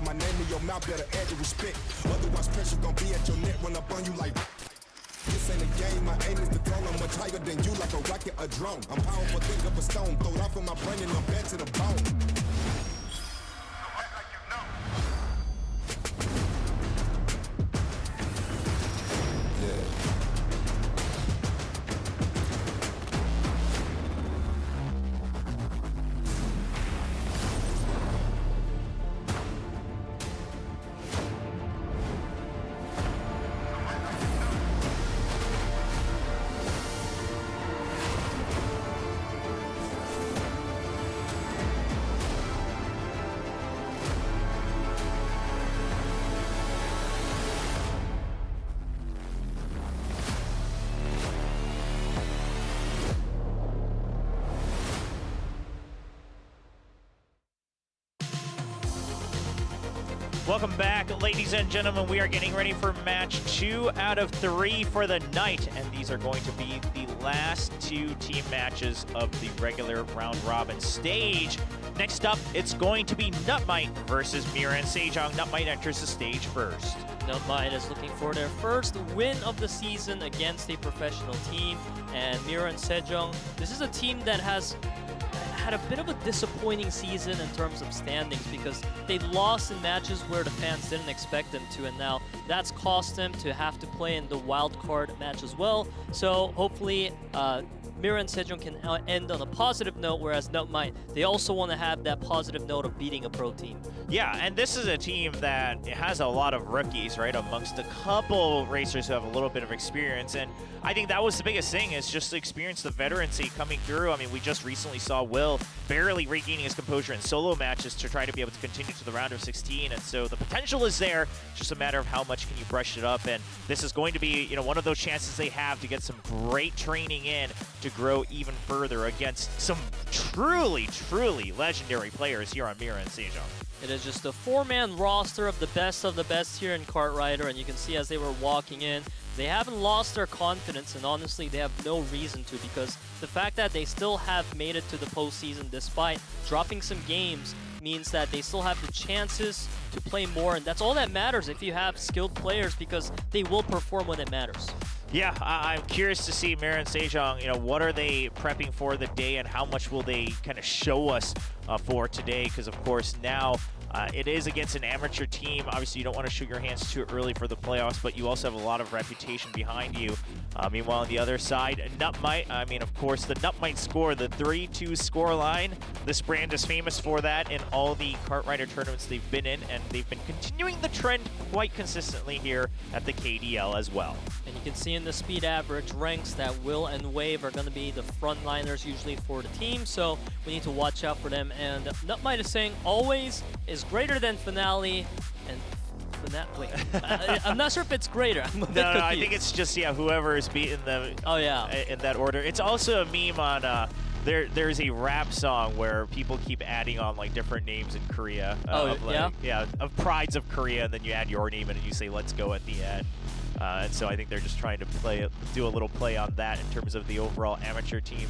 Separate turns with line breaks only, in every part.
my name in your mouth, better add your respect. Otherwise, pressure gon' be at your neck, run up on you like. This ain't a game, my aim is the throne. I'm much higher than you, like a rocket, a drone. I'm powerful, think of a stone, throw it off in my brain and I'm bad to the bone.
Welcome back, ladies and gentlemen. We are getting ready for match 2 out of 3 for the night, and these are going to be the last 2 team matches of the regular round-robin stage. Next up, it's going to be NUTMITE versus MIRAENSEJONG. NUTMITE enters the stage first.
NUTMITE is looking for their first win of the season against a professional team, and MIRAENSEJONG, this is a team that has had a bit of a disappointing season in terms of standings because they lost in matches where the fans didn't expect them to, and now that's cost them to have to play in the wild card match as well. So hopefully MIRAENSEJONG can end on a positive note, whereas NUTMITE, they also want to have that positive note of beating a pro team.
Yeah, and this is a team that has a lot of rookies, right, amongst a couple racers who have a little bit of experience, and I think that was the biggest thing, is just the experience, the veterancy coming through. I mean, we just recently saw Will barely regaining his composure in solo matches to try to be able to continue to the round of 16, and so the potential is there, just a matter of how much can you brush it up, and this is going to be, you know, one of those chances they have to get some great training in to grow even further against some truly, truly legendary players here on MIRAENSEJONG.
It is just a 4-man roster of the best here in Kart Rider, and you can see as they were walking in, they haven't lost their confidence, and honestly, they have no reason to, because the fact that they still have made it to the postseason despite dropping some games means that they still have the chances to play more, and that's all that matters if you have skilled players, because they will perform when it matters.
Yeah, I'm curious to see MIRAENSEJONG, you know, what are they prepping for the day and how much will they kind of show us for today? Because, of course, now it is against an amateur team. Obviously, you don't want to shoot your hands too early for the playoffs, but you also have a lot of reputation behind you. Meanwhile, on the other side, NUTMITE, I mean, of course, the NUTMITE score, the 3-2 score line. This brand is famous for that in all the Kart Rider tournaments they've been in, and they've been continuing the trend quite consistently here at the KDL as well.
And you can see in the speed average ranks that Will and Wave are going to be the frontliners usually for the team, so we need to watch out for them. And NUTMITE is saying always is greater than Finale, and wait, I'm not sure if it's greater. I'm a bit confused.
I think it's just, yeah, whoever is beating them in that order. It's also a meme on, there's a rap song where people keep adding on like different names in Korea. Of prides of Korea, and then you add your name and you say let's go at the end. And so I think they're just trying to do a little play on that in terms of the overall amateur team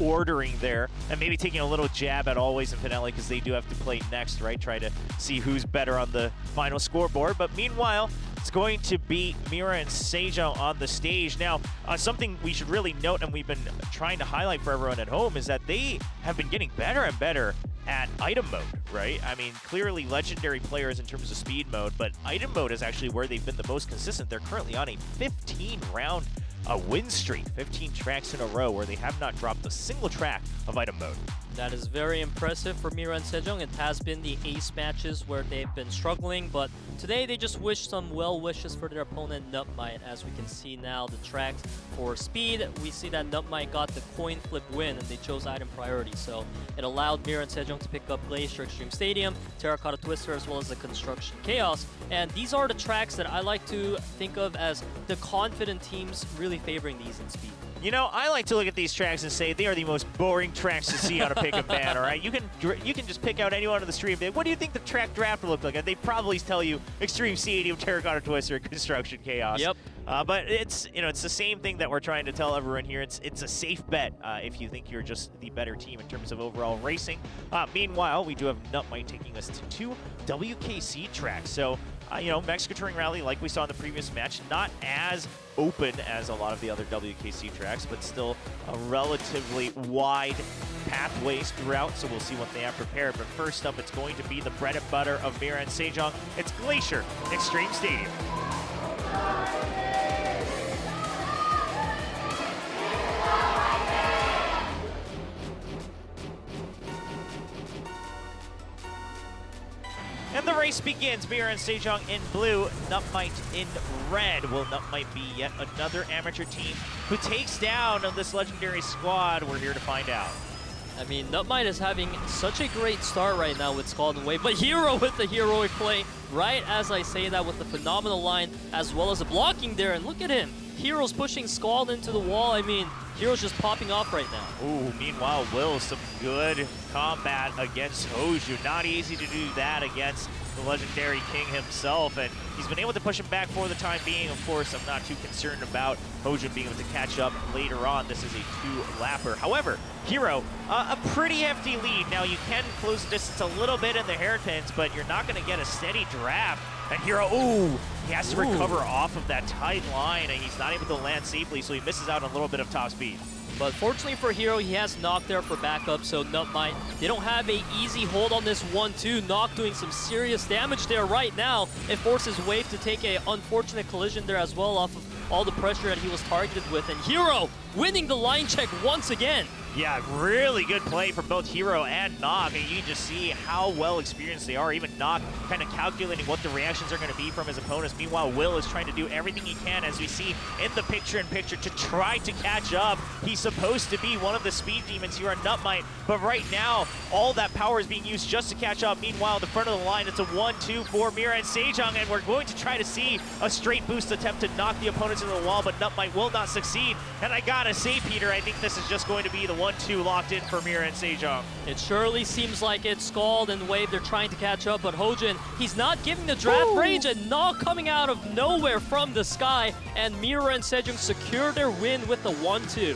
ordering there, and maybe taking a little jab at Always and Finale, because they do have to play next, right? Try to see who's better on the final scoreboard. But meanwhile, it's going to be MIRAENSEJONG on the stage. Now, something we should really note, and we've been trying to highlight for everyone at home, is that they have been getting better and better at item mode, right? I mean, clearly legendary players in terms of speed mode, but item mode is actually where they've been the most consistent. They're currently on a 15-round win streak, 15 tracks in a row where they have not dropped a single track of item mode.
That is very impressive for MIRAENSEJONG. It has been the ace matches where they've been struggling, but today they just wish some well wishes for their opponent NUTMITE. As we can see now, the tracks for speed, we see that NUTMITE got the coin flip win, and they chose item priority, so it allowed MIRAENSEJONG to pick up Glacier Extreme Stadium, Terracotta Twister, as well as the Construction Chaos. And these are the tracks that I like to think of as the confident teams really favoring these in speed.
You know, I like to look at these tracks and say they are the most boring tracks to see on a pick-and ban, all right? You can just pick out anyone on the stream. What do you think the track draft would look like? And they'd probably tell you Extreme Stadium, Terracotta Twister, Construction Chaos.
Yep.
But it's it's the same thing that we're trying to tell everyone here. It's a safe bet if you think you're just the better team in terms of overall racing. Meanwhile, we do have NUTMITE taking us to 2 WKC tracks. So Mexico Touring Rally, like we saw in the previous match, not as open as a lot of the other WKC tracks, but still a relatively wide pathways throughout, so we'll see what they have prepared. But first up, it's going to be the bread and butter of MIRAENSEJONG. It's Glacier Extreme Stadium. And the race begins. MIRAENSEJONG in blue, NUTMITE in red. Will NUTMITE be yet another amateur team who takes down this legendary squad? We're here to find out.
I mean, NUTMITE is having such a great start right now with Scald and Wave, but Hero with the heroic play right as I say that, with the phenomenal line as well as the blocking there. And look at him. Hero's pushing Scald into the wall. I mean, Hero's just popping off right now.
Ooh, meanwhile, Will, some good combat against Hoju. Not easy to do that against the legendary king himself, and he's been able to push him back for the time being. Of course, I'm not too concerned about Hoju being able to catch up later on. This is a 2-lapper. However, Hero, a pretty hefty lead. Now, you can close the distance a little bit in the hairpins, but you're not going to get a steady draft. And Hero, ooh, he has to recover off of that tight line, and he's not able to land safely, so he misses out on a little bit of top speed.
But fortunately for Hero, he has Knock there for backup, so NUTMITE, they don't have an easy hold on this 1-2. Knock doing some serious damage there right now. It forces Wave to take an unfortunate collision there as well off of all the pressure that he was targeted with. And Hero winning the line check once again.
Yeah, really good play from both Hero and Knock, and you can just see how well experienced they are. Even Knock kind of calculating what the reactions are going to be from his opponents. Meanwhile, Will is trying to do everything he can, as we see in the picture-in-picture, to try to catch up. He's supposed to be one of the speed demons here on NUTMITE, but right now, all that power is being used just to catch up. Meanwhile, the front of the line, it's a 1-2 for MIRAENSEJONG, and we're going to try to see a straight boost attempt to knock the opponents into the wall, but NUTMITE will not succeed. And I gotta say, Peter, I think this is just going to be the 1-2 locked in for MIRAENSEJONG.
It surely seems like it's Scald and Wave. They're trying to catch up, but Hojin, he's not giving the draft range, and Knock coming out of nowhere from the sky, and MIRAENSEJONG secure their win with the 1-2.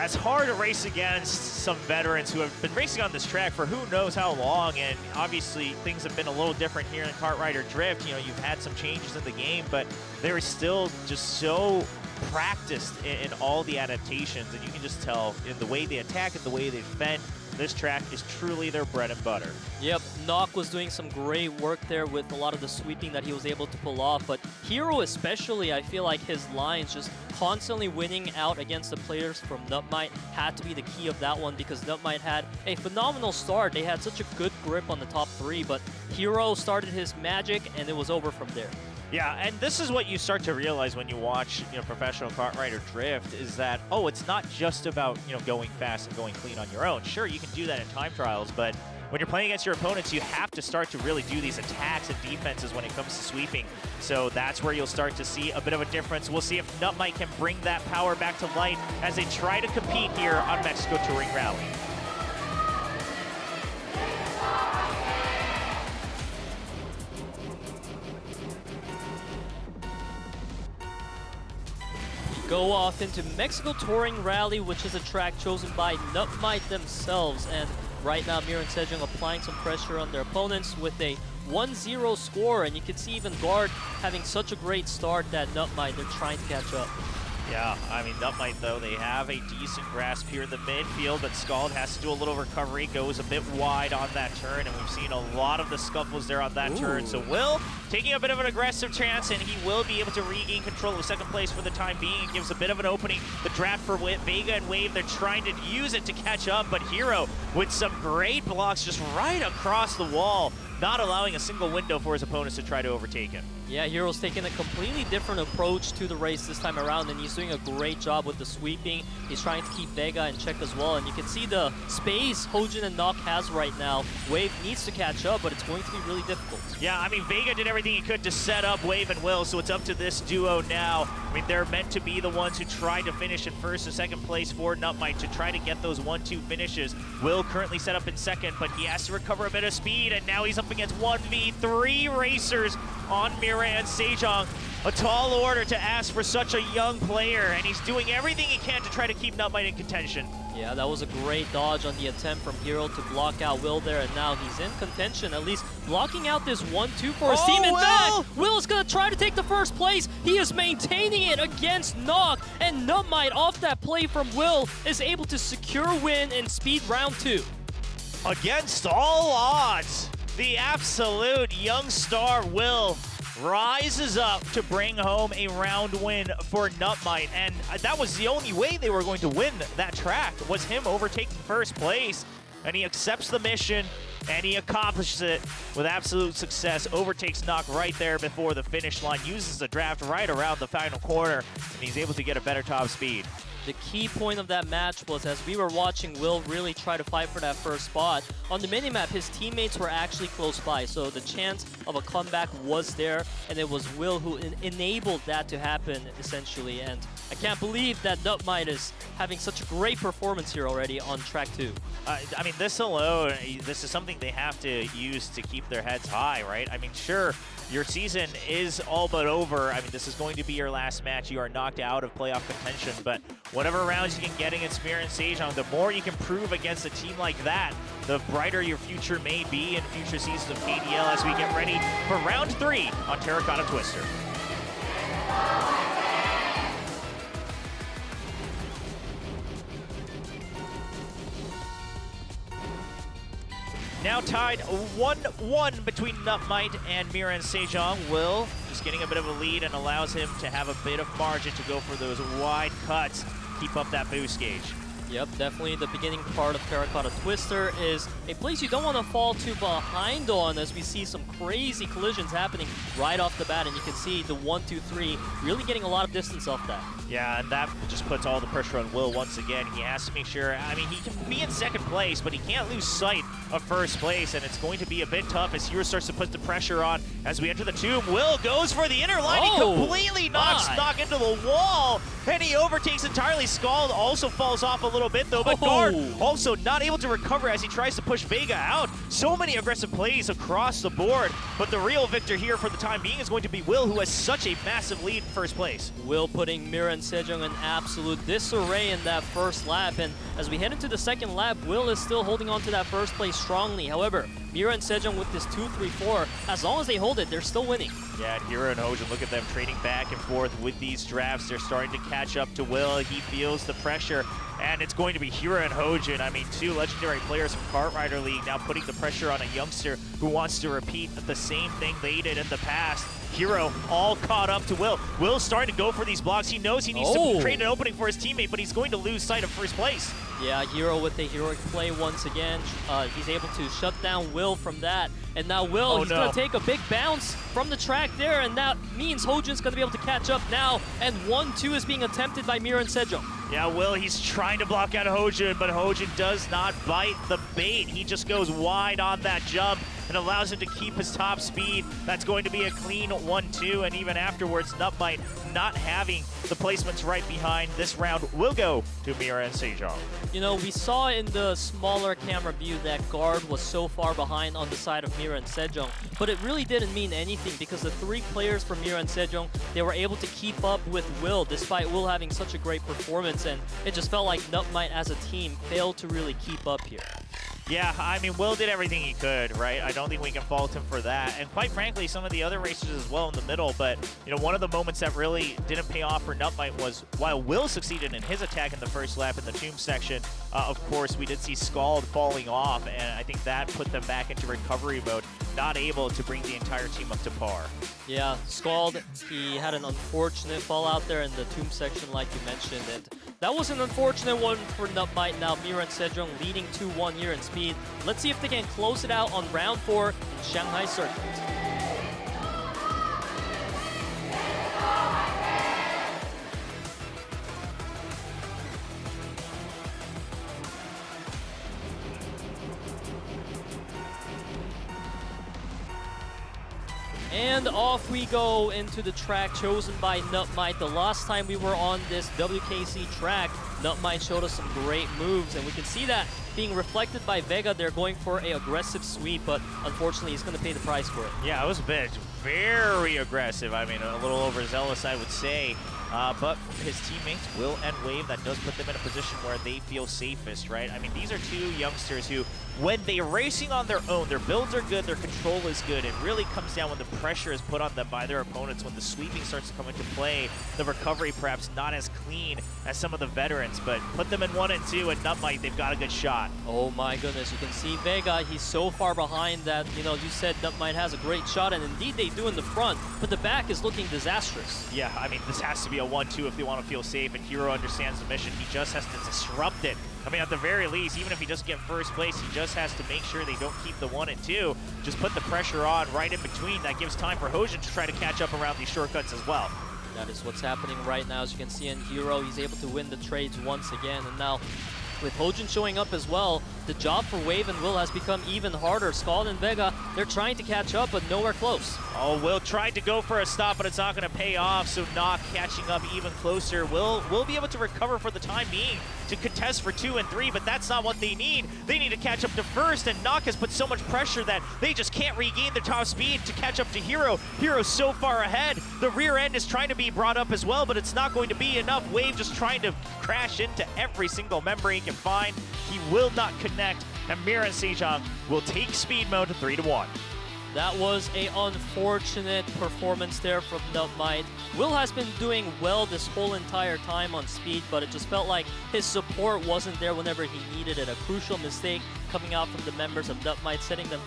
It's hard to race against some veterans who have been racing on this track for who knows how long, and obviously things have been a little different here in Kartrider Drift. You've had some changes in the game, but they're still just so practiced in all the adaptations, and you can just tell in the way they attack and the way they defend, this track is truly their bread and butter.
Yep, Knock was doing some great work there with a lot of the sweeping that he was able to pull off, but Hero especially, I feel like his lines just constantly winning out against the players from NUTMITE had to be the key of that one, because NUTMITE had a phenomenal start. They had such a good grip on the top 3, but Hero started his magic and it was over from there.
Yeah, and this is what you start to realize when you watch, professional Kartrider Drift, is that, oh, it's not just about, going fast and going clean on your own. Sure, you can do that in time trials, but when you're playing against your opponents, you have to start to really do these attacks and defenses when it comes to sweeping. So that's where you'll start to see a bit of a difference. We'll see if NUTMITE can bring that power back to light as they try to compete here on Mexico Touring Rally.
Go off into Mexico Touring Rally, which is a track chosen by NUTMITE themselves. And right now, MIRAENSEJONG applying some pressure on their opponents with a 1-0 score. And you can see even Guard having such a great start that NUTMITE, they're trying to catch up.
Yeah, I mean, NUTMITE, though, they have a decent grasp here in the midfield, but Scald has to do a little recovery, goes a bit wide on that turn, and we've seen a lot of the scuffles there on that turn. So Will taking a bit of an aggressive chance, and he will be able to regain control of second place for the time being. It gives a bit of an opening. The draft for Vega and Wave, they're trying to use it to catch up, but Hero with some great blocks just right across the wall, not allowing a single window for his opponents to try to overtake him.
Yeah, Hero's taking a completely different approach to the race this time around, and he's doing a great job with the sweeping. He's trying to keep Vega in check as well, and you can see the space Hojin and Knock has right now. Wave needs to catch up, but it's going to be really difficult.
Yeah, I mean, Vega did everything he could to set up Wave and Will, so it's up to this duo now. I mean, they're meant to be the ones who try to finish in first and second place for NUTMITE to try to get those 1-2 finishes. Will currently set up in second, but he has to recover a bit of speed, and now he's up against 1v3 racers. on MIRAENSEJONG. A tall order to ask for such a young player, and he's doing everything he can to try to keep NUTMITE in contention.
Yeah, that was a great dodge on the attempt from Hero to block out Will there, and now he's in contention, at least blocking out this 1-2 for his team. In fact, Will is going to try to take the first place. He is maintaining it against Knock, and NUTMITE, off that play from Will, is able to secure win in speed round 2.
Against all odds, the absolute young star Will rises up to bring home a round win for NUTMITE, and that was the only way they were going to win that track, was him overtaking first place, and he accepts the mission and he accomplishes it with absolute success. Overtakes Knock right there before the finish line, uses the draft right around the final corner, and he's able to get a better top speed.
The key point of that match was, as we were watching Will really try to fight for that first spot, on the minimap his teammates were actually close by, so the chance of a comeback was there, and it was Will who enabled that to happen, essentially. And I can't believe that NUTMITE is having such a great performance here already on track 2.
I mean, this alone, this is something they have to use to keep their heads high, right? I mean, sure, your season is all but over. I mean, this is going to be your last match. You are knocked out of playoff contention, but whatever rounds you can get against MIRAENSEJONG, the more you can prove against a team like that, the brighter your future may be in future seasons of KDL as we get ready for round 3 on Terracotta Twister. Now tied 1-1 between NUTMITE and MIRAENSEJONG. Will just getting a bit of a lead and allows him to have a bit of margin to go for those wide cuts, keep up that boost gauge.
Yep, definitely the beginning part of Terracotta Twister is a place you don't want to fall too behind on, as we see some crazy collisions happening right off the bat, and you can see the 1-2-3 really getting a lot of distance off that.
Yeah, and that just puts all the pressure on Will once again. He has to make sure, I mean, he can be in second place, but he can't lose sight of first place, and it's going to be a bit tough as Hero starts to put the pressure on as we enter the tomb. Will goes for the inner line. He completely knocks Knock into the wall, and he overtakes entirely. Scald also falls off a little bit, though, but Guard also not able to recover as he tries to push Vega out. So many aggressive plays across the board, but the real victor here for the time being is going to be Will, who has such a massive lead in first place.
Will putting MIRAENSEJONG in absolute disarray in that first lap, and as we head into the second lap, Will is still holding on to that first place strongly. However, MIRAENSEJONG with this 2-3-4, as long as they hold it, they're still winning.
Yeah, and Hero and Hojin, look at them trading back and forth with these drafts. They're starting to catch up to Will. He feels the pressure, and it's going to be Hero and Hojin. I mean, two legendary players from Kart Rider League now putting the pressure on a youngster who wants to repeat the same thing they did in the past. Hero all caught up to Will. Will's starting to go for these blocks. He knows he needs to create an opening for his teammate, but he's going to lose sight of first place.
Yeah, Hero with the heroic play once again. He's able to shut down Will from that. And now Will, he's going to take a big bounce from the track there, and that means Hojin's going to be able to catch up now. And 1-2 is being attempted by MIRAENSEJONG.
Yeah, Will, he's trying to block out Hojin, but Hojin does not bite the bait. He just goes wide on that jump and allows him to keep his top speed. That's going to be a clean 1-2, and even afterwards, NUTMITE not having the placements right behind this round will go to MIRAENSEJONG.
You know, we saw in the smaller camera view that Guard was so far behind on the side of MIRAENSEJONG, but it really didn't mean anything because the 3 players from MIRAENSEJONG, they were able to keep up with Will despite Will having such a great performance, and it just felt like NUTMITE as a team failed to really keep up here.
Yeah, I mean, Will did everything he could, right? I don't think we can fault him for that. And quite frankly, some of the other racers as well in the middle. But, you know, one of the moments that really didn't pay off for NUTMITE was while Will succeeded in his attack in the first lap in the tomb section, of course, we did see Scald falling off. And I think that put them back into recovery mode, not able to bring the entire team up to par. Yeah,
Scald, he had an unfortunate fall out there in the tomb section like you mentioned. And that was an unfortunate one for NUTMITE. Now MIRAENSEJONG leading 2-1 here in speed. Let's see if they can close it out on round 4 in Shanghai Circuit. And off we go into the track chosen by NUTMITE. The last time we were on this WKC track, NUTMITE showed us some great moves, and we can see that being reflected by Vega. They're going for an aggressive sweep, but unfortunately he's going to pay the price for it.
Yeah, it was a bit very aggressive. I mean, a little overzealous, I would say. But his teammates, Will and Wave, that does put them in a position where they feel safest, right? I mean, these are two youngsters who, when they're racing on their own, their builds are good, their control is good. It really comes down when the pressure is put on them by their opponents, when the sweeping starts to come into play, the recovery perhaps not as clean as some of the veterans, but put them in 1 and 2, and NUTMITE, they've got a good shot.
Oh my goodness, you can see Vega, he's so far behind that, you know, you said NUTMITE has a great shot, and indeed they do in the front, but the back is looking disastrous.
Yeah, I mean, this has to be a 1-2 if they want to feel safe, and Hero understands the mission. He just has to disrupt it. I mean, at the very least, even if he doesn't get first place, he just has to make sure they don't keep the 1 and 2. Just put the pressure on right in between. That gives time for Hojin to try to catch up around these shortcuts as well.
That is what's happening right now. As you can see in Hero, he's able to win the trades once again. And now, with Hojin showing up as well, the job for Wave and Will has become even harder. Scald and Vega, they're trying to catch up, but nowhere close.
Oh, Will tried to go for a stop, but it's not going to pay off, so Nock catching up even closer. Will be able to recover for the time being to contest for 2 and 3, but that's not what they need. They need to catch up to first, and Nock has put so much pressure that they just can't regain their top speed to catch up to Hero. Hero's so far ahead. The rear end is trying to be brought up as well, but it's not going to be enough. Wave just trying to crash into every single member he can find. He will not connect, and MIRAENSEJONG will take speed mode to 3-1.
That was an unfortunate performance there from NUTMITE. Will has been doing well this whole entire time on speed, but it just felt like his support wasn't there whenever he needed it. A crucial mistake coming out from the members of NUTMITE, setting them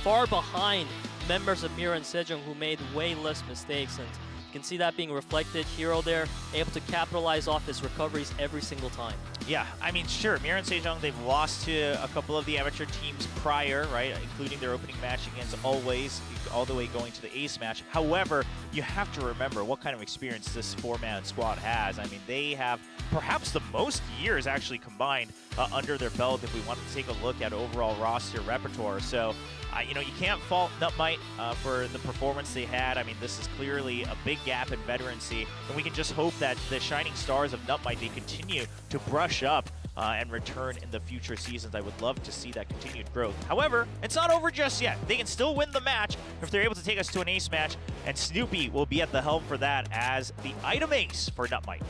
far behind members of MIRAENSEJONG, who made way less mistakes. And you can see that being reflected. Hero there, able to capitalize off his recoveries every single time.
Yeah, I mean, sure, MIRAENSEJONG, they've lost to a couple of the amateur teams prior, right, including their opening match against Always, all the way going to the ace match. However, you have to remember what kind of experience this 4-man squad has. I mean, they have perhaps the most years actually combined under their belt if we wanted to take a look at overall roster repertoire. So, you know, you can't fault NUTMITE for the performance they had. I mean, this is clearly a big gap in veterancy, and we can just hope that the shining stars of NUTMITE, they continue to brush up and return in the future seasons. I would love to see that continued growth. However, it's not over just yet. They can still win the match if they're able to take us to an ace match, and Snoopy will be at the helm for that as the item ace for NUTMITE.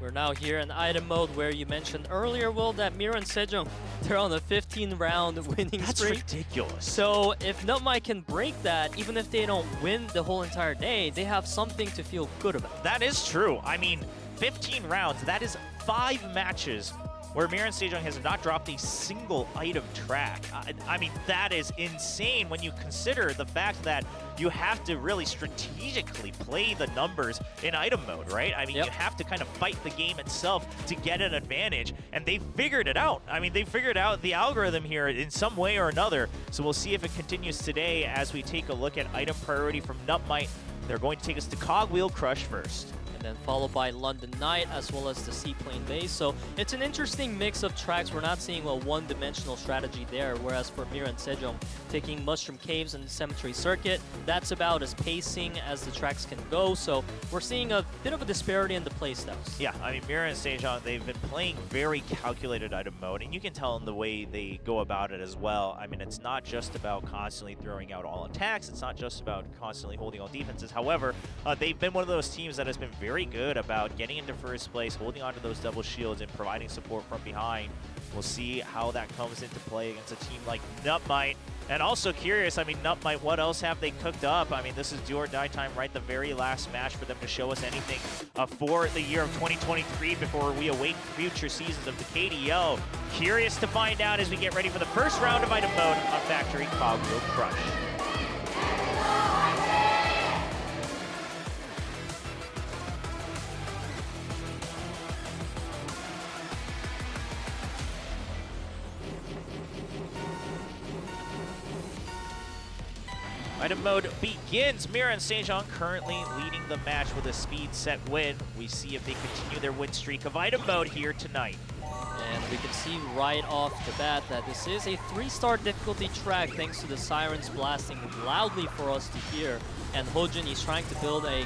We're now here in item mode, where you mentioned earlier, Will, that MIRAENSEJONG, they're on a 15-round winning streak.
That's ridiculous.
So if NUTMITE can break that, even if they don't win the whole entire day, they have something to feel good about.
That is true. I mean, 15 rounds, that is 5 matches where MIRAENSEJONG has not dropped a single item track. I mean, that is insane when you consider the fact that you have to really strategically play the numbers in item mode, right? I mean, you have to kind of fight the game itself to get an advantage, and they figured it out. I mean, they figured out the algorithm here in some way or another, so we'll see if it continues today as we take a look at item priority from NUTMITE. They're going to take us to Cogwheel Crush first,
and then followed by London Knight, as well as the Seaplane Base. So it's an interesting mix of tracks. We're not seeing a one-dimensional strategy there, whereas for MIRAENSEJONG, taking Mushroom Caves and the Cemetery Circuit, that's about as pacing as the tracks can go. So we're seeing a bit of a disparity in the playstyles.
Yeah, I mean, MIRAENSEJONG, they've been playing very calculated item mode, and you can tell in the way they go about it as well. I mean, it's not just about constantly throwing out all attacks. It's not just about constantly holding all defenses. However, they've been one of those teams that has been very good about getting into first place, holding onto those double shields, and providing support from behind. We'll see how that comes into play against a team like NUTMITE. And also curious, I mean, NUTMITE, what else have they cooked up? I mean, this is do or die time, right? The very last match for them to show us anything for the year of 2023 before we await future seasons of the KDL. Curious to find out as we get ready for the first round of item mode on Factory Cogwheel Crush. Item mode begins. MIRAENSEJONG currently leading the match with a speed set win. We see if they continue their win streak of item mode here tonight.
And we can see right off the bat that this is a 3-star difficulty track thanks to the sirens blasting loudly for us to hear. And Hojin, he's trying to build a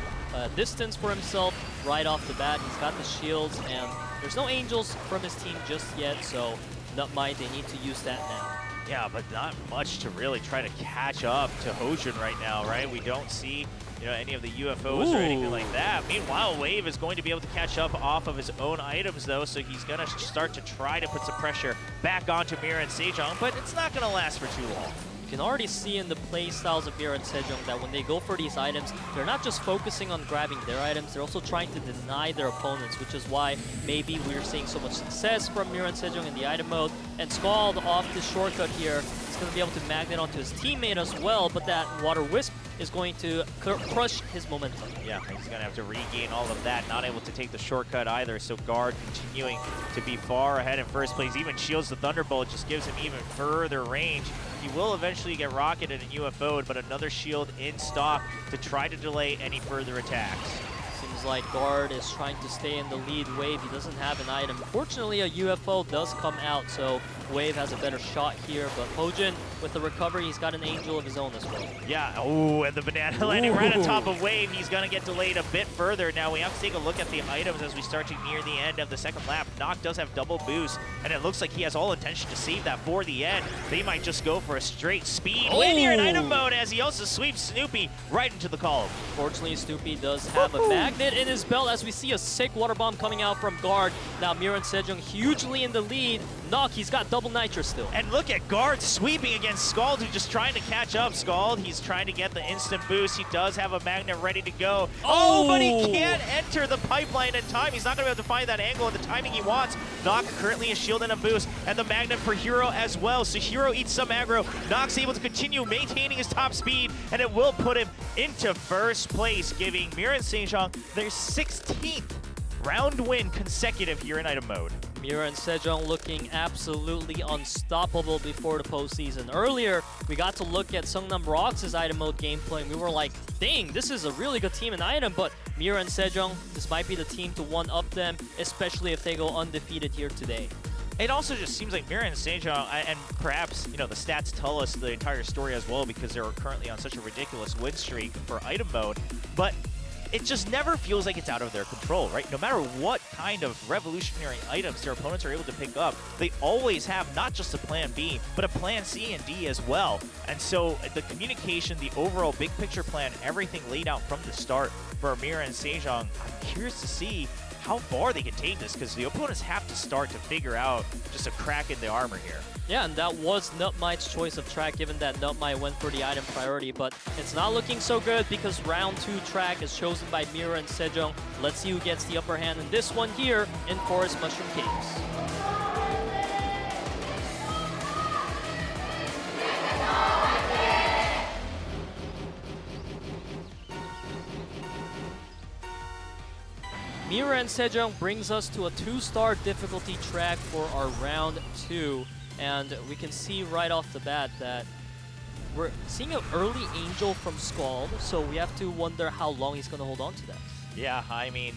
distance for himself right off the bat. He's got the shields, and there's no angels from his team just yet, so NUTMITE, they need to use that now.
Yeah, but not much to really try to catch up to Hojin right now, right? We don't see, you know, any of the UFOs or anything like that. Meanwhile, Wave is going to be able to catch up off of his own items, though, so he's going to start to try to put some pressure back onto MIRAENSEJONG, but it's not going to last for too long.
You can already see in the play styles of MIRAENSEJONG that when they go for these items, they're not just focusing on grabbing their items, they're also trying to deny their opponents, which is why maybe we're seeing so much success from MIRAENSEJONG in the item mode. And Scald off this shortcut here is going to be able to magnet onto his teammate as well, but that Water Wisp is going to crush his momentum.
Yeah, he's going to have to regain all of that. Not able to take the shortcut either, so Guard continuing to be far ahead in first place. Even shields the Thunderbolt, just gives him even further range. He will eventually get rocketed and UFO'd, but another shield in stock to try to delay any further attacks.
Seems like Guard is trying to stay in the lead. Wave, he doesn't have an item. Fortunately, a UFO does come out, so Wave has a better shot here. But Hojin, with the recovery, he's got an angel of his own as well.
Yeah, oh, and the banana landing right on top of Wave. He's going to get delayed a bit further. Now we have to take a look at the items as we start to near the end of the second lap. Nock does have double boost, and it looks like he has all intention to save that for the end. They might just go for a straight speed win here in item mode as he also sweeps Snoopy right into the column.
Fortunately, Snoopy does have a magnet in his belt as we see a sick water bomb coming out from Guard. Now MIRAENSEJONG hugely in the lead. Nock, he's got double nitro still.
And look at Guard sweeping against Scald, who's just trying to catch up. Scald, he's trying to get the instant boost. He does have a magnet ready to go. Oh, but he can't enter the pipeline in time. He's not going to be able to find that angle and the timing he wants. Nock currently a shield and a boost, and the magnet for Hero as well. So Hero eats some aggro. Nock's able to continue maintaining his top speed, and it will put him into first place, giving MIRAENSEJONG their 16th round win consecutive here in item mode.
MIRAENSEJONG looking absolutely unstoppable before the postseason. Earlier, we got to look at Seongnam Rocks' item mode gameplay, and we were like, dang, this is a really good team in item, but MIRAENSEJONG, this might be the team to one-up them, especially if they go undefeated here today.
It also just seems like MIRAENSEJONG, and perhaps, you know, the stats tell us the entire story as well because they're currently on such a ridiculous win streak for item mode, but it just never feels like it's out of their control, right? No matter what kind of revolutionary items their opponents are able to pick up, they always have not just a plan B, but a plan C and D as well. And so the communication, the overall big picture plan, everything laid out from the start for MIRAENSEJONG, I'm curious to see how far they can take this because the opponents have to start to figure out just a crack in the armor here.
Yeah, and that was NUTMITE's choice of track, given that NUTMITE went for the item priority, but it's not looking so good because round 2 track is chosen by MIRAENSEJONG. Let's see who gets the upper hand in this one here in Forest Mushroom Caves. MIRAENSEJONG brings us to a 2-star difficulty track for our round 2. And we can see right off the bat that we're seeing an early angel from Scald, so we have to wonder how long he's going to hold on to that.
Yeah, I mean,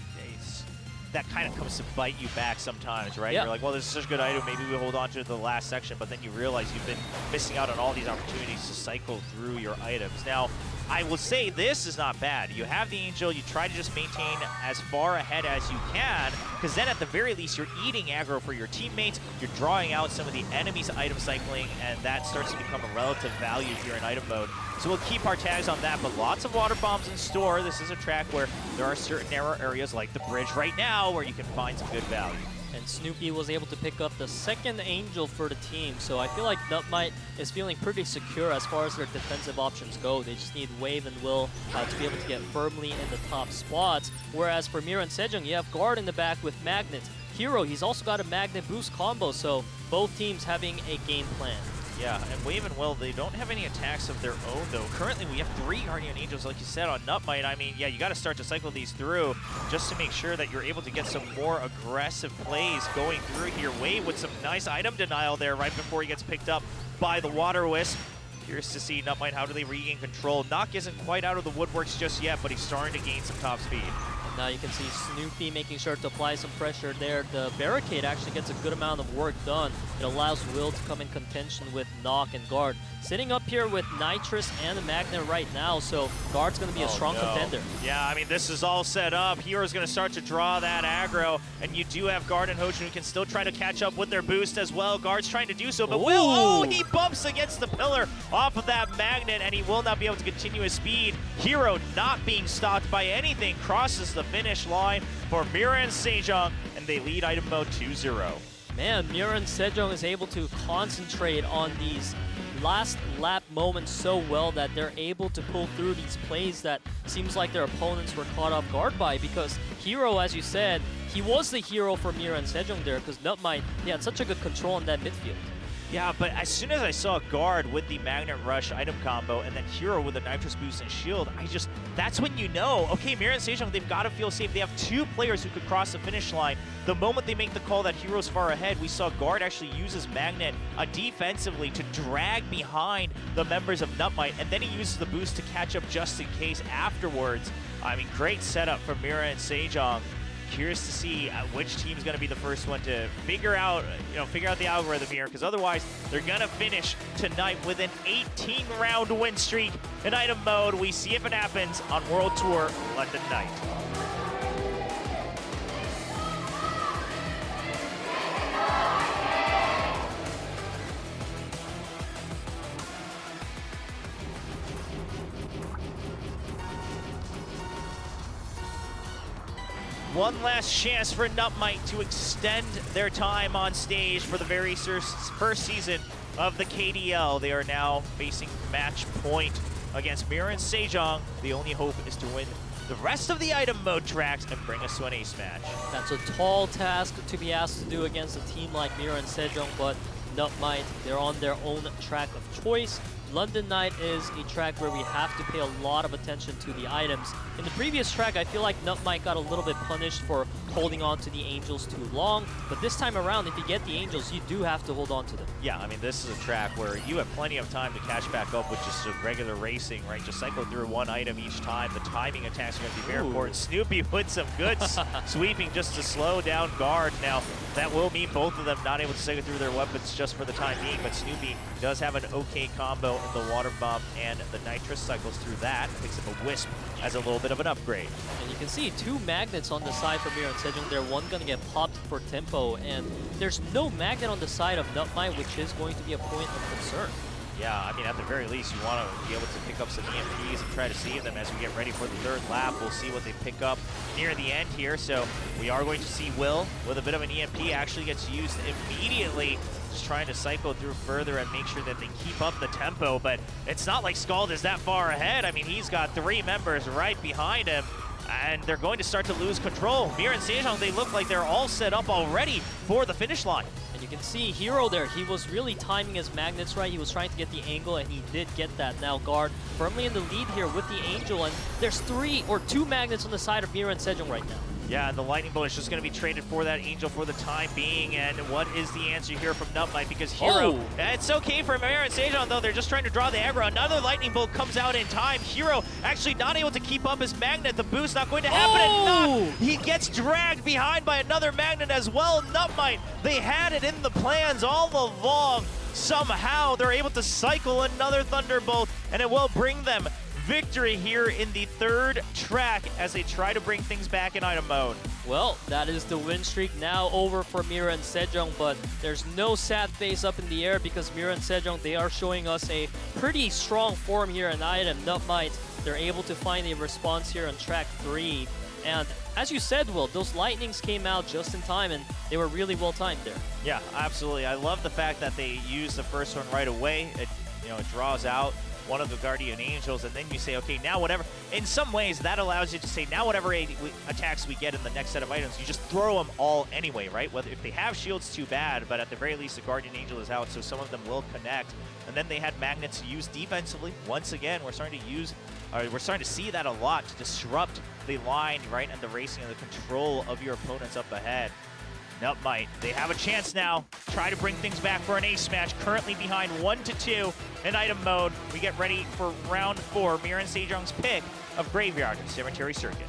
that kind of comes to bite you back sometimes, right?
Yeah.
You're like, well, this is such a good item, maybe we hold on to the last section, but then you realize you've been missing out on all these opportunities to cycle through your items. Now, I will say this is not bad. You have the Angel, you try to just maintain as far ahead as you can, because then at the very least, you're eating aggro for your teammates, you're drawing out some of the enemy's item cycling, and that starts to become a relative value here in item mode. So we'll keep our tags on that, but lots of water bombs in store. This is a track where there are certain narrow areas like the bridge right now where you can find some good value.
And Snoopy was able to pick up the second Angel for the team, so I feel like NUTMITE is feeling pretty secure as far as their defensive options go. They just need Wave and Will to be able to get firmly in the top spots, whereas for MIRAENSEJONG, you have Guard in the back with Magnets. Hero, he's also got a Magnet Boost combo, so both teams having a game plan.
Yeah, and Wave and Will, they don't have any attacks of their own, though. Currently, we have 3 Guardian Angels, like you said, on NUTMITE. I mean, yeah, you got to start to cycle these through just to make sure that you're able to get some more aggressive plays going through here. Wave with some nice item denial there right before he gets picked up by the Water Wisp. Curious to see NUTMITE, how do they regain control? Nock isn't quite out of the woodworks just yet, but he's starting to gain some top speed.
Now you can see Snoopy making sure to apply some pressure there. The barricade actually gets a good amount of work done. It allows Will to come in contention with Knock and Guard. Sitting up here with Nitrous and the Magnet right now, so Guard's going to be a strong contender.
Yeah, I mean, this is all set up. Hero's going to start to draw that aggro, and you do have Guard and Hojin who can still try to catch up with their boost as well. Guard's trying to do so, but Will, he bumps against the pillar off of that Magnet, and he will not be able to continue his speed. Hero not being stopped by anything, crosses the finish line for MIRAENSEJONG, and they lead item mode 2-0.
Man, MIRAENSEJONG is able to concentrate on these last lap moments so well that they're able to pull through these plays that seems like their opponents were caught off guard by, because Hero, as you said, he was the hero for MIRAENSEJONG there, because NUTMITE, he had such a good control on that midfield.
Yeah, but as soon as I saw Guard with the Magnet Rush item combo and then Hero with the Nitrous Boost and Shield, that's when you know, okay, MIRAENSEJONG, they've got to feel safe. They have two players who could cross the finish line. The moment they make the call that Hero's far ahead, we saw Guard actually use his Magnet defensively to drag behind the members of NUTMITE, and then he uses the boost to catch up just in case afterwards. I mean, great setup from MIRAENSEJONG. Curious to see which team's going to be the first one to figure out the algorithm here, because otherwise they're going to finish tonight with an 18-round win streak in item mode. We see if it happens on World Tour London night. One last chance for NUTMITE to extend their time on stage for the very first season of the KDL. They are now facing match point against MIRAENSEJONG. The only hope is to win the rest of the item mode tracks and bring us to an ace match.
That's a tall task to be asked to do against a team like MIRAENSEJONG, but NUTMITE, they're on their own track of choice. London Night is a track where we have to pay a lot of attention to the items. In the previous track, I feel like NUTMITE got a little bit punished for holding on to the Angels too long, but this time around, if you get the Angels, you do have to hold on to them.
Yeah, I mean, this is a track where you have plenty of time to catch back up with just regular racing, right? Just cycle through one item each time. The timing attacks are going to be very important. Snoopy with some good sweeping just to slow down Guard. Now, that will mean both of them not able to cycle through their weapons just for the time being, but Snoopy does have an okay combo in the Water Bomb, and the Nitrous cycles through that, picks up a Wisp as a little bit of an upgrade.
And you can see two Magnets on the side for MIRAENSEJONG. They're one going to get popped for tempo, and there's no Magnet on the side of NUTMITE, which is going to be a point of concern.
Yeah, I mean, at the very least, you want to be able to pick up some EMPs and try to save them as we get ready for the third lap. We'll see what they pick up near the end here. So we are going to see Will with a bit of an EMP actually gets used immediately, just trying to cycle through further and make sure that they keep up the tempo. But it's not like Scald is that far ahead. I mean, he's got three members right behind him, and they're going to start to lose control. MIRAENSEJONG, they look like they're all set up already for the finish line.
And you can see Hero there, he was really timing his Magnets right. He was trying to get the angle, and he did get that. Now Guard firmly in the lead here with the Angel, and there's two Magnets on the side of MIRAENSEJONG right now.
Yeah, and the Lightning Bolt is just going to be traded for that Angel for the time being. And what is the answer here from NUTMITE? Because Hero, it's okay for MIRAENSEJONG, though. They're just trying to draw the aggro. Another Lightning Bolt comes out in time. Hero actually not able to keep up his Magnet. The boost not going to happen. And he gets dragged behind by another Magnet as well. NUTMITE, they had it in the plans all along. Somehow they're able to cycle another Thunderbolt, and it will bring them victory here in the third track as they try to bring things back in item mode.
Well, that is the win streak now over for MIRAENSEJONG, but there's no sad face up in the air because MIRAENSEJONG, they are showing us a pretty strong form here in item. NUTMITE, they're able to find a response here on track 3. And as you said, Will, those Lightnings came out just in time, and they were really well timed there.
Yeah, absolutely. I love the fact that they used the first one right away. It draws out one of the Guardian Angels, and then you say, okay, now whatever. In some ways, that allows you to say, now whatever attacks we get in the next set of items, you just throw them all anyway, right? Whether if they have shields, too bad, but at the very least, the Guardian Angel is out, so some of them will connect. And then they had Magnets used defensively. Once again, we're starting to see that a lot to disrupt the line, right, and the racing and the control of your opponents up ahead. NUTMITE, they have a chance now. Try to bring things back for an ace match. Currently behind 1-2 in item mode. We get ready for round 4. MIRAENSEJONG's pick of Graveyard and Cemetery Circuit.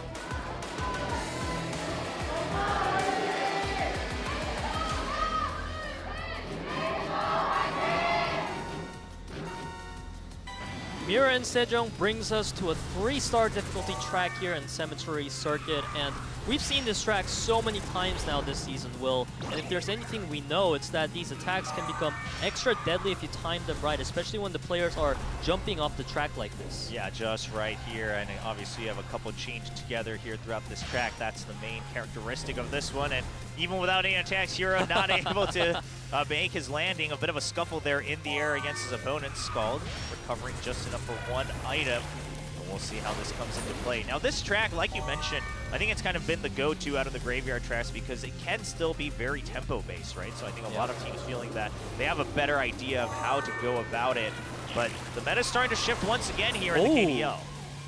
MIRAENSEJONG brings us to a 3-star difficulty track here in Cemetery Circuit, and we've seen this track so many times now this season, Will. And if there's anything we know, it's that these attacks can become extra deadly if you time them right, especially when the players are jumping off the track like this.
Yeah, just right here, and obviously you have a couple chained together here throughout this track. That's the main characteristic of this one, and even without any attacks, Hero not able to make his landing. A bit of a scuffle there in the air against his opponent. Scald recovering just enough for one item. And we'll see how this comes into play. Now this track, like you mentioned, I think it's kind of been the go-to out of the graveyard tracks because it can still be very tempo-based, right? So I think a lot of teams feeling that they have a better idea of how to go about it. But the meta's starting to shift once again here in the KDL.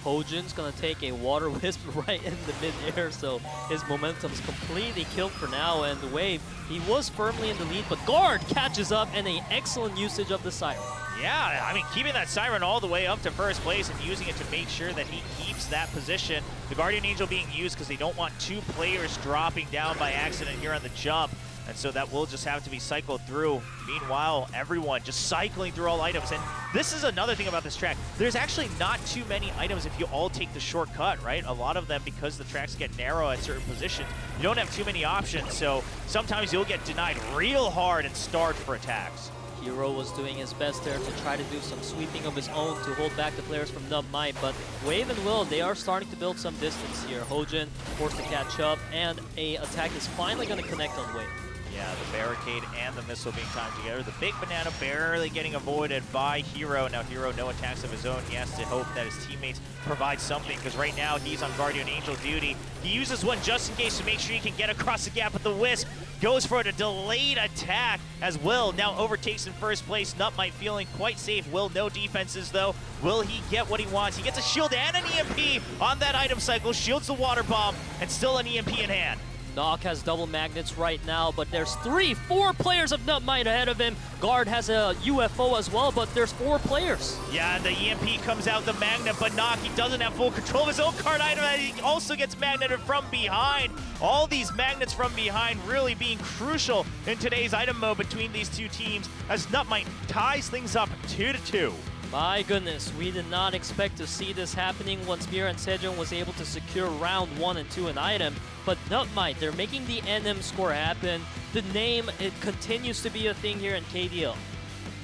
Hojin's gonna take a Water Wisp right in the mid-air, so his momentum's completely killed for now, and the Wave, he was firmly in the lead, but Guard catches up, and an excellent usage of the Siren.
Yeah, I mean, keeping that Siren all the way up to first place and using it to make sure that he keeps that position. The Guardian Angel being used because they don't want two players dropping down by accident here on the jump. And so that will just have to be cycled through. Meanwhile, everyone just cycling through all items. And this is another thing about this track. There's actually not too many items if you all take the shortcut, right? A lot of them, because the tracks get narrow at certain positions, you don't have too many options. So sometimes you'll get denied real hard and starved for attacks.
Hero was doing his best there to try to do some sweeping of his own to hold back the players from NUTMITE, but Wave and Will, they are starting to build some distance here. Hojin forced to catch up, and a attack is finally going to connect on Wave.
Yeah, the barricade and the missile being timed together. The big banana barely getting avoided by Hero. Now Hero, no attacks of his own. He has to hope that his teammates provide something, because right now he's on Guardian Angel duty. He uses one just in case to make sure he can get across the gap with the Wisp. Goes for a delayed attack as Will now overtakes in first place. NUTMITE feeling quite safe. Will, no defenses though. Will he get what he wants? He gets a shield and an EMP on that item cycle. Shields the water bomb and still an EMP in hand.
Nock has double magnets right now, but there's 4 players of NUTMITE ahead of him. Guard has a UFO as well, but there's 4 players.
Yeah, the EMP comes out the magnet, but Nock, he doesn't have full control of his own card item, and he also gets magneted from behind. All these magnets from behind really being crucial in today's item mode between these two teams as NUTMITE ties things up 2-2.
My goodness, we did not expect to see this happening once MIRAENSEJONG was able to secure round 1 and 2 an item. But NUTMITE, they're making the NM score happen. The name, it continues to be a thing here in KDL.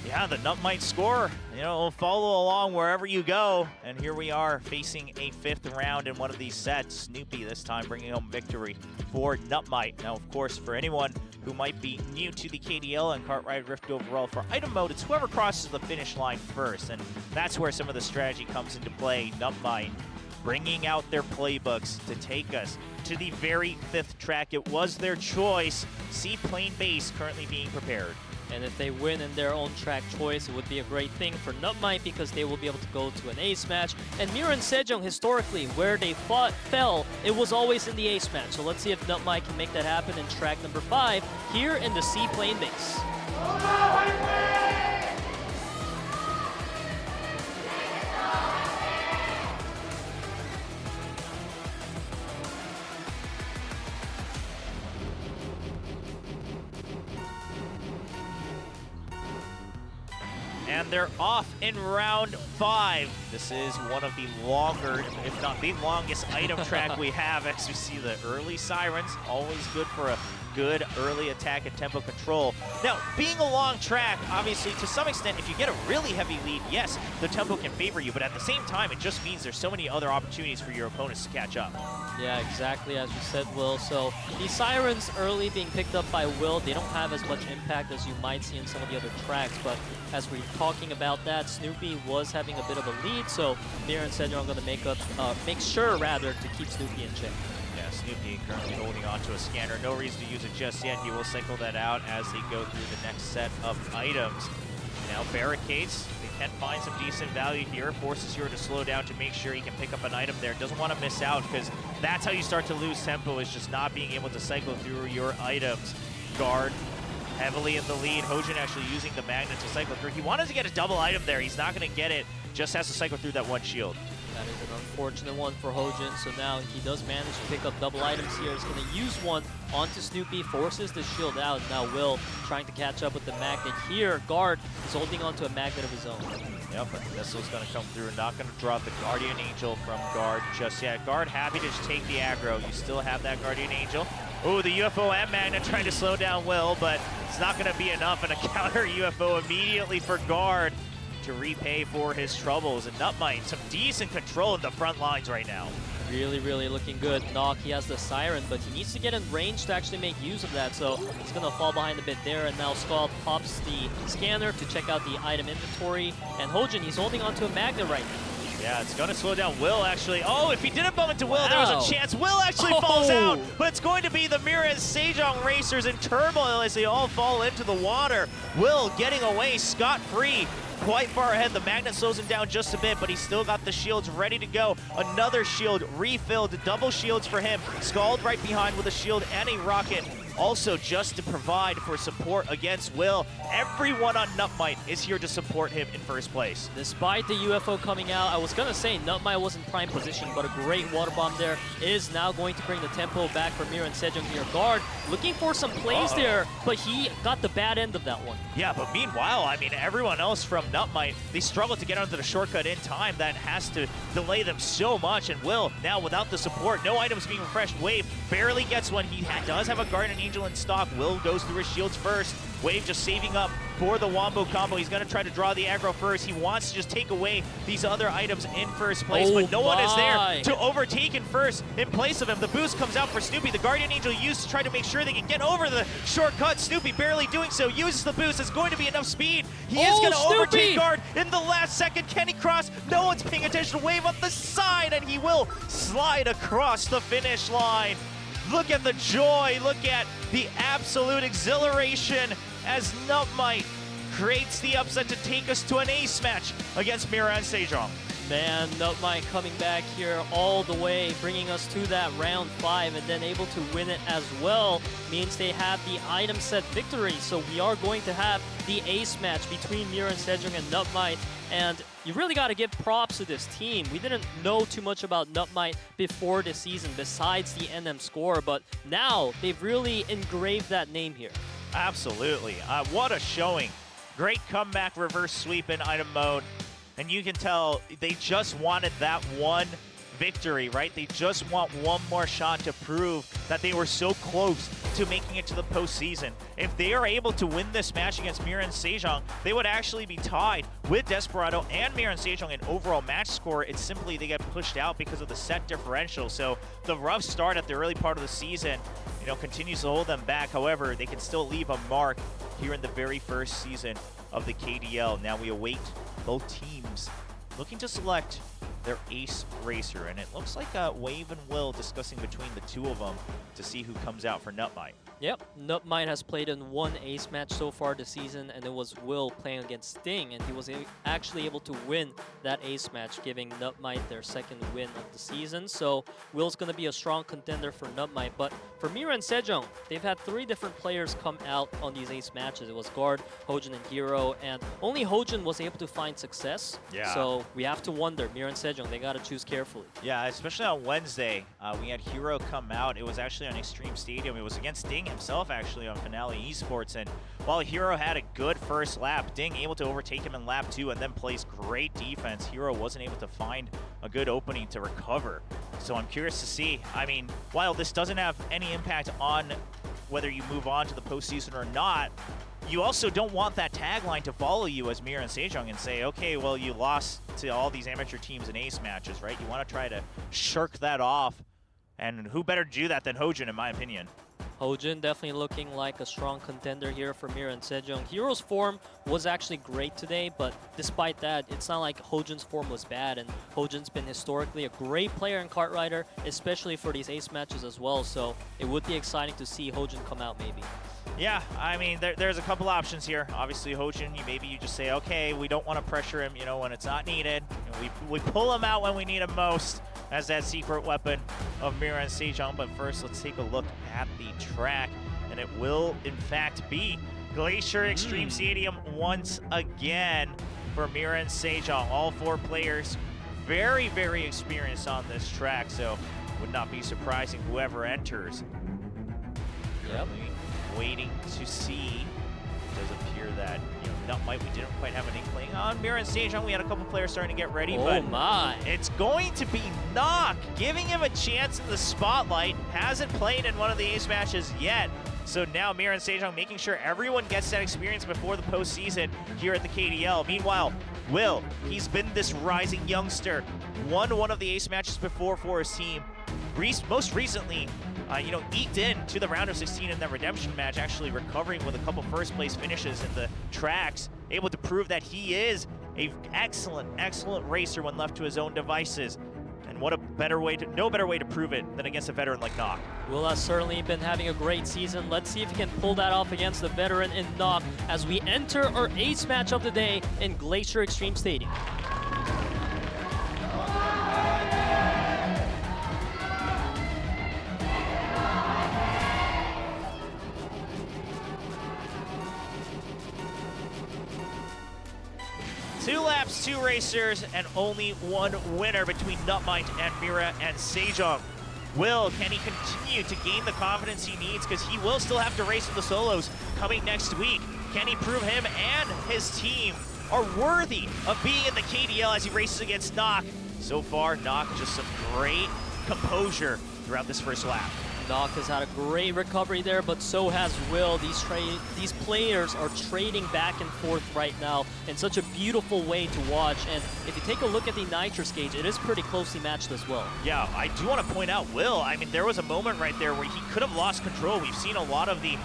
Yeah, the NUTMITE score, you know, will follow along wherever you go. And here we are facing a 5th round in one of these sets. Snoopy this time bringing home victory for NUTMITE. Now, of course, for anyone who might be new to the KDL and Cartwright Rift overall, for item mode, it's whoever crosses the finish line first. And that's where some of the strategy comes into play. NUTMITE bringing out their playbooks to take us to the very 5th track. It was their choice. Seaplane Base currently being prepared.
And if they win in their own track choice, it would be a great thing for NUTMITE because they will be able to go to an ace match. And MIRAENSEJONG, historically, where they fell, it was always in the ace match. So let's see if NUTMITE can make that happen in track number 5 here in the Seaplane Base.
And they're off in round 5. This is one of the longer, if not the longest item track we have, as we see the early Sirens. Always good for a good early attack and tempo control. Now, being a long track, obviously, to some extent, if you get a really heavy lead, yes, the tempo can favor you, but at the same time, it just means there's so many other opportunities for your opponents to catch up.
Yeah, exactly as you said, Will. So the Sirens early being picked up by Will, they don't have as much impact as you might see in some of the other tracks, but as we're talking about that, Snoopy was having a bit of a lead, so MIRAENSEJONG are going to make sure to keep Snoopy in check.
Yeah, Snoopy currently holding on to a scanner. No reason to use it just yet. He will cycle that out as they go through the next set of items. Now barricades, they can find some decent value here. Forces Hero to slow down to make sure he can pick up an item there. Doesn't want to miss out because that's how you start to lose tempo, is just not being able to cycle through your items. Guard heavily in the lead. Hojin actually using the magnet to cycle through. He wanted to get a double item there. He's not going to get it. Just has to cycle through that one shield.
That is an unfortunate one for Hojin, so now he does manage to pick up double items here. He's going to use one onto Snoopy, forces the shield out. Now Will trying to catch up with the magnet here. Guard is holding onto a magnet of his own.
Yep, but missile's going to come through. Not going to drop the Guardian Angel from Guard just yet. Guard happy to just take the aggro. You still have that Guardian Angel. Ooh, the UFO and Magna trying to slow down Will, but it's not going to be enough. And a counter UFO immediately for Guard to repay for his troubles. And NUTMITE, some decent control in the front lines right now.
Really, really looking good. Nock, he has the Siren, but he needs to get in range to actually make use of that, so he's going to fall behind a bit there, and now Scald pops the scanner to check out the item inventory, and Hojin, he's holding onto a Magna right now.
Yeah, it's going to slow down Will, actually. Oh, if he didn't bump into Will, there was a chance. Will actually falls out, but it's going to be the MIRAENSEJONG racers in turmoil as they all fall into the water. Will getting away scot-free. Quite far ahead. The Magnet slows him down just a bit, but he's still got the shields ready to go. Another shield refilled, double shields for him. Scald right behind with a shield and a rocket. Also just to provide for support against Will. Everyone on NUTMITE is here to support him in first place.
Despite the UFO coming out, I was going to say NUTMITE was in prime position, but a great water bomb there is now going to bring the tempo back for MIRAENSEJONG here. Guard looking for some plays there, but he got the bad end of that one.
Yeah, but meanwhile, I mean, everyone else from NUTMITE, they struggle to get onto the shortcut in time. That has to delay them so much. And Will, now without the support, no items being refreshed. Wave barely gets one. He does have a Guardian Angel in stock. Will goes through his shields first. Wave just saving up for the Wombo combo. He's going to try to draw the aggro first. He wants to just take away these other items in first place, but no one is there to overtake in first in place of him. The boost comes out for Snoopy. The Guardian Angel used to try to make sure they can get over the shortcut. Snoopy barely doing so. Uses the boost. It's going to be enough speed. He is going to overtake Guard in the last second. Can he cross? No one's paying attention. Wave on the side, and he will slide across the finish line. Look at the joy. Look at the absolute exhilaration as NUTMITE creates the upset to take us to an ace match against MIRAENSEJONG.
Man, NUTMITE coming back here all the way, bringing us to that round 5 and then able to win it as well means they have the item set victory. So we are going to have the ace match between MIRAENSEJONG and NUTMITE. And you really got to give props to this team. We didn't know too much about NUTMITE before this season besides the NM score, but now they've really engraved that name here.
Absolutely. What a showing. Great comeback reverse sweep in item mode. And you can tell they just wanted that one victory, right? They just want one more shot to prove that they were so close to making it to the postseason. If they are able to win this match against MIRAENSEJONG, they would actually be tied with Desperado and MIRAENSEJONG in overall match score. It's simply they get pushed out because of the set differential. So the rough start at the early part of the season, you know, continues to hold them back. However, they can still leave a mark here in the very first season of the KDL. Now we await both teams looking to select their ace racer, and it looks like Wave and Will discussing between the two of them to see who comes out for NUTMITE.
Yep, NUTMITE has played in one ace match so far this season, and it was Will playing against Sting, and he was actually able to win that ace match, giving NUTMITE their second win of the season. So Will's going to be a strong contender for NUTMITE, but for MIRAENSEJONG, they've had 3 different players come out on these ace matches. It was Guard, Hojin, and Hero, and only Hojin was able to find success.
Yeah.
So we have to wonder, MIRAENSEJONG, they got to choose carefully.
Yeah, especially on Wednesday, we had Hero come out. It was actually on Extreme Stadium. It was against Sting himself, actually, on FINALEe-sports. And while Hero had a good first lap, Ding able to overtake him in lap 2 and then plays great defense. Hero wasn't able to find a good opening to recover. So I'm curious to see. I mean, while this doesn't have any impact on whether you move on to the postseason or not, you also don't want that tagline to follow you as MIRAENSEJONG and say, okay, well, you lost to all these amateur teams in ace matches, right? You want to try to shirk that off. And who better to do that than Hojin, in my opinion?
Hojin definitely looking like a strong contender here for MIRAENSEJONG. Hero's form was actually great today, but despite that, it's not like Hojin's form was bad, and Hojin's been historically a great player in Kart Rider, especially for these ace matches as well, so it would be exciting to see Hojin come out maybe.
Yeah, I mean, there's a couple options here. Obviously, Hojin, maybe you just say, okay, we don't want to pressure him, you know, when it's not needed. You know, we pull him out when we need him most as that secret weapon of MIRAENSEJONG. But first, let's take a look at the track, and it will, in fact, be Glacier Extreme Stadium once again for MIRAENSEJONG. All 4 players very, very experienced on this track, so would not be surprising whoever enters.
Yep.
Waiting to see does appear that, NUTMITE, we didn't quite have an inkling on. MIRAENSEJONG, we had a couple players starting to get ready, but it's going to be Nock giving him a chance in the spotlight. Hasn't played in one of the ace matches yet. So now MIRAENSEJONG making sure everyone gets that experience before the postseason here at the KDL. Meanwhile, Will, he's been this rising youngster, won one of the ace matches before for his team. Most recently, eked in to the round of 16 in that redemption match, actually recovering with a couple first place finishes in the tracks, able to prove that he is an excellent racer when left to his own devices. And what a better way to, no better way to prove it than against a veteran like Nock.
Will has certainly been having a great season. Let's see if he can pull that off against the veteran in Nock as we enter our ace match of the day in Glacier Extreme Stadium.
Two laps, two racers, and only one winner between NUTMITE and MIRAENSEJONG. Will, can he continue to gain the confidence he needs? Because he will still have to race in the solos coming next week. Can he prove him and his team are worthy of being in the KDL as he races against Nock? So far, Nock just some great composure throughout this first lap.
Nock has had a great recovery there, but so has Will. These players are trading back and forth right now in such a beautiful way to watch. And if you take a look at the Nitrous gauge, it is pretty closely matched as well.
Yeah, I do want to point out Will. I mean, there was a moment right there where he could have lost control. We've seen a lot of the,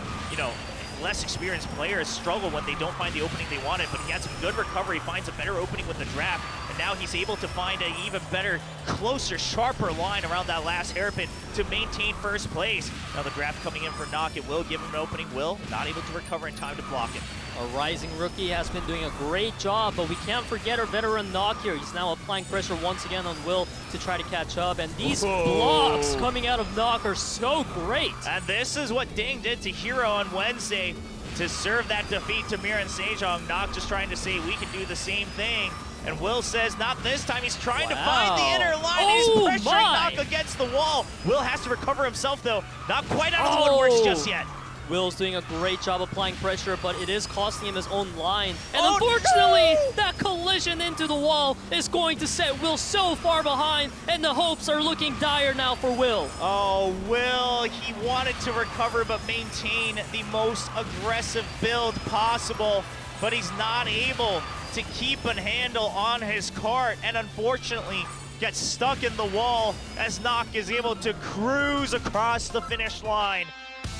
less experienced players struggle when they don't find the opening they wanted, but he had some good recovery, finds a better opening with the draft, and now he's able to find an even better, closer, sharper line around that last hairpin to maintain first place. Now the draft coming in for Nock, it will give him an opening. Will not able to recover in time to block it.
A rising rookie has been doing a great job, but we can't forget our veteran Nock here. He's now applying pressure once again on Will to try to catch up, and these blocks coming out of Nock are so great.
And this is what Ding did to Hero on Wednesday to serve that defeat to MIRAENSEJONG. Nock just trying to say we can do the same thing. And Will says not this time. He's trying to find the inner line. He's pressuring Nock against the wall. Will has to recover himself though. Not quite out of the woodworks just yet.
Will's doing a great job applying pressure, but it is costing him his own line. And unfortunately, that collision into the wall is going to set Will so far behind, and the hopes are looking dire now for Will.
Oh, Will, he wanted to recover but maintain the most aggressive build possible, but he's not able to keep a handle on his kart, and unfortunately gets stuck in the wall as Nock is able to cruise across the finish line,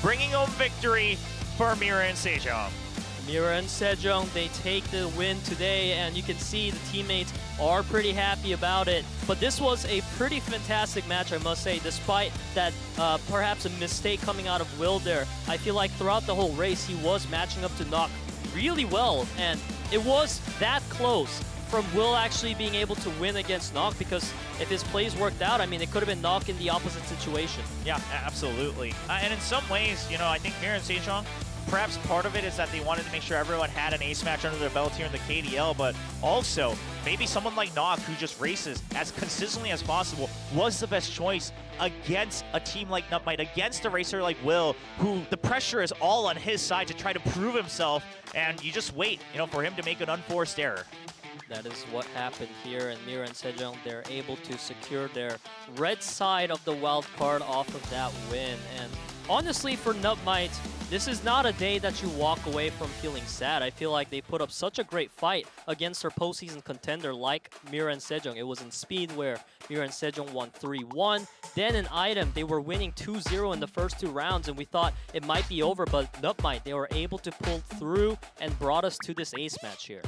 bringing home victory for MIRAENSEJONG.
MIRAENSEJONG, they take the win today, and you can see the teammates are pretty happy about it. But this was a pretty fantastic match, I must say, despite that perhaps a mistake coming out of Will there. I feel like throughout the whole race, he was matching up to Nock really well, and it was that close from Will actually being able to win against Nock, because if his plays worked out, I mean, it could have been Nock in the opposite situation.
Yeah, absolutely. And in some ways, I think MIRAENSEJONG, perhaps part of it is that they wanted to make sure everyone had an ace match under their belt here in the KDL, but also maybe someone like Nock, who just races as consistently as possible, was the best choice against a team like NUTMITE, against a racer like Will, who the pressure is all on his side to try to prove himself, and you just wait, for him to make an unforced error.
That is what happened here, and MIRAENSEJONG, they're able to secure their red side of the wild card off of that win. And honestly, for NUTMITE, this is not a day that you walk away from feeling sad. I feel like they put up such a great fight against their postseason contender like MIRAENSEJONG. It was in speed where MIRAENSEJONG won 3-1. Then in item, they were winning 2-0 in the first two rounds, and we thought it might be over, but NUTMITE, they were able to pull through and brought us to this ace match here.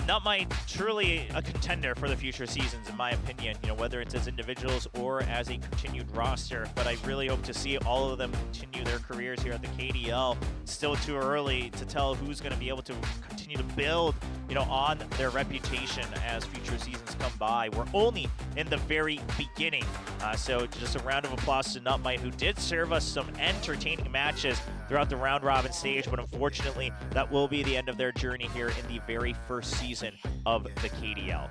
NUTMITE truly a contender for the future seasons, in my opinion, whether it's as individuals or as a continued roster. But I really hope to see all of them continue their careers here at the KDL. It's still too early to tell who's going to be able to continue to build, on their reputation as future seasons come by. We're only in the very beginning. So just a round of applause to NUTMITE, who did serve us some entertaining matches throughout the round robin stage, but unfortunately that will be the end of their journey here in the very first season of the KDL.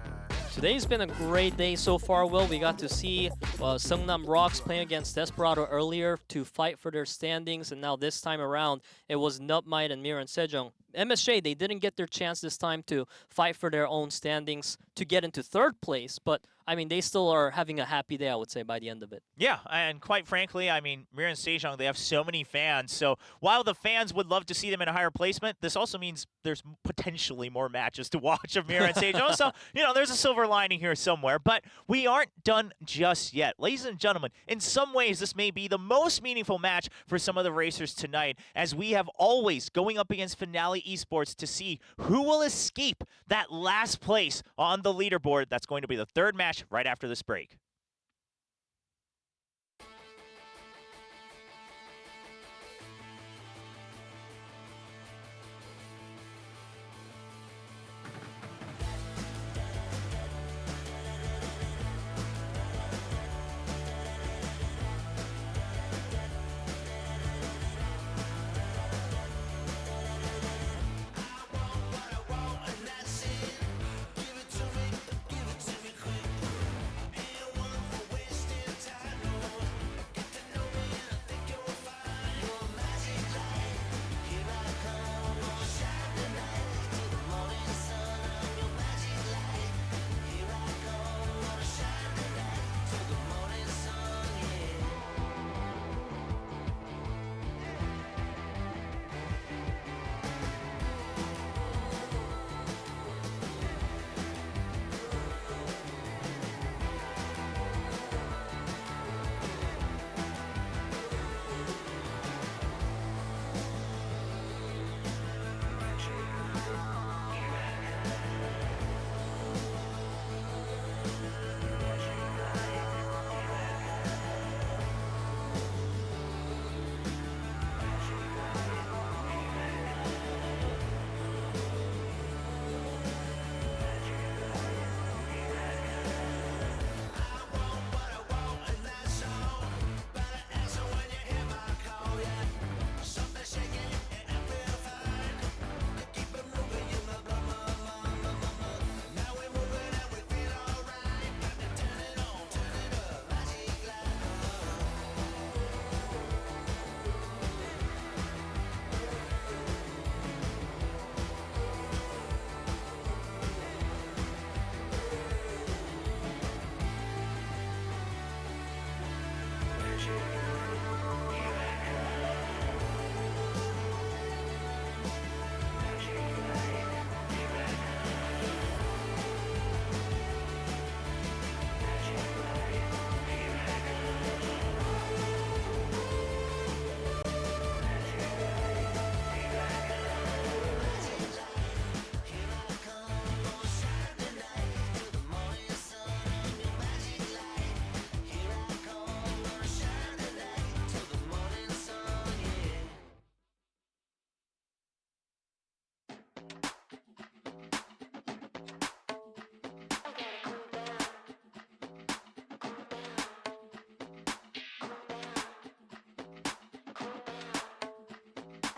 Today's been a great day so far, Will. We got to see Seongnam Rocks playing against Desperado earlier to fight for their standings, and now this time around, it was NUTMITE and MIRAENSEJONG. MSJ, they didn't get their chance this time to fight for their own standings to get into third place, but I mean, they still are having a happy day, I would say, by the end of it.
Yeah, and quite frankly, I mean, MIRAENSEJONG, they have so many fans. So while the fans would love to see them in a higher placement, this also means there's potentially more matches to watch of MIRAENSEJONG. So, you know, there's a silver lining here somewhere. But we aren't done just yet. Ladies and gentlemen, in some ways, this may be the most meaningful match for some of the racers tonight, as we have always going up against FINALEe-sports to see who will escape that last place on the leaderboard. That's going to be the third match right after this break.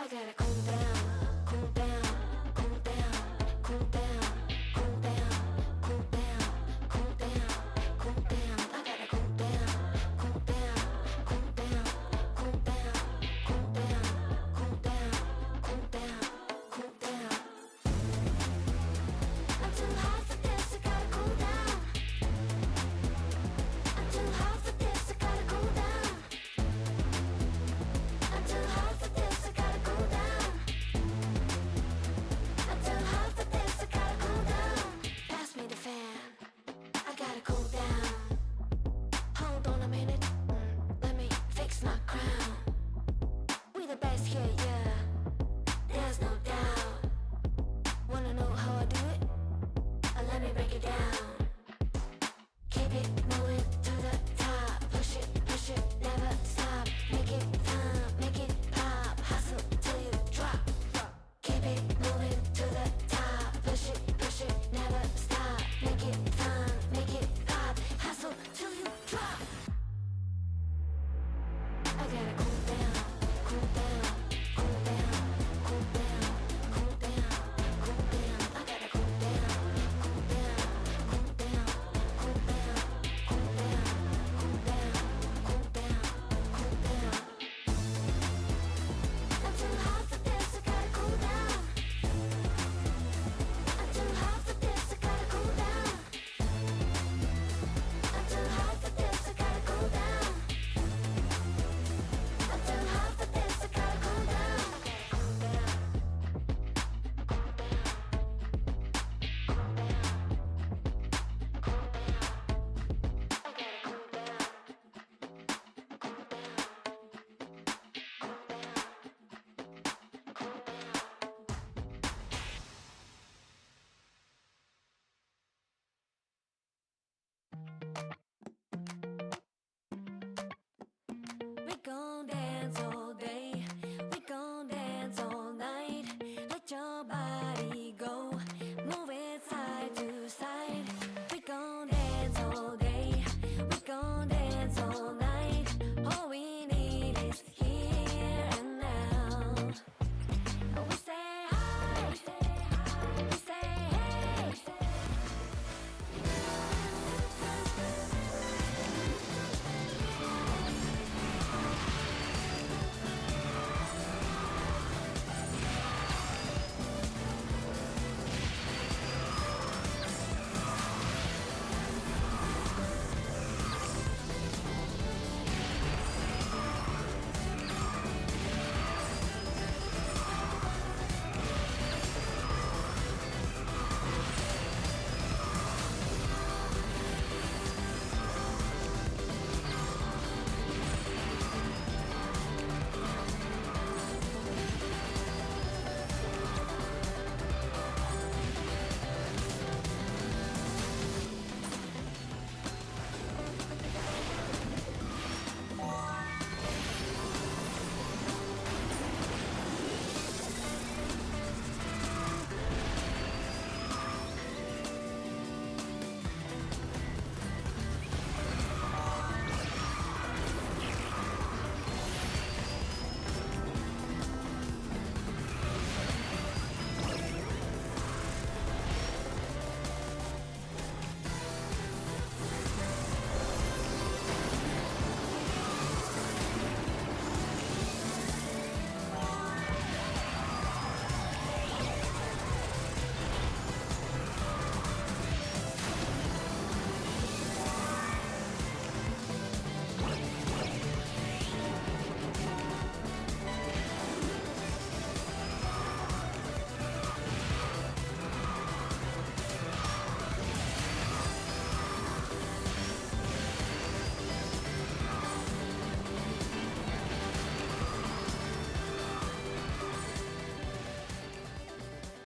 I gotta cool down.